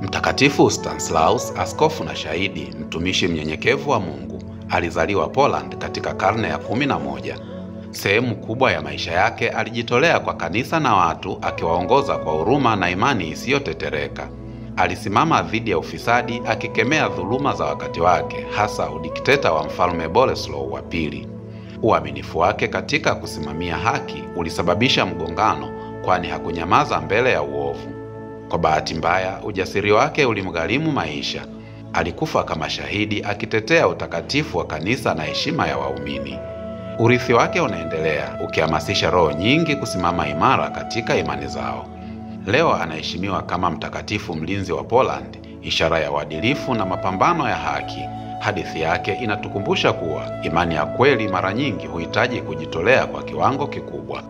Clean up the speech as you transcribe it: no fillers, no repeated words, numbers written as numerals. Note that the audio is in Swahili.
Mtakatifu Stanislaus, askofu na shahidi, mtumishi mnyenyekevu wa Mungu, alizaliwa Poland katika karne ya 11. Sehemu kubwa ya maisha yake alijitolea kwa kanisa na watu, akiwaongoza kwa huruma na imani isiyotetereka. Alisimama dhidi ya ufisadi, akikemea dhuluma za wakati wake, hasa udikteta wa Mfalme Bolesław wa pili. Uaminifu wake katika kusimamia haki ulisababisha mgongano, kwani hakunyamaza mbele ya uovu. Kwa bahati mbaya, ujasiri wake ulimgharimu maisha. Alikufa kama shahidi, akitetea utakatifu wa kanisa na heshima ya waumini. Urithi wake unaendelea, ukihamasisha roho nyingi kusimama imara katika imani zao. Leo anaheshimiwa kama mtakatifu mlinzi wa Poland, ishara ya uadilifu na mapambano ya haki. Hadithi yake inatukumbusha kuwa imani ya kweli mara nyingi huhitaji kujitolea kwa kiwango kikubwa.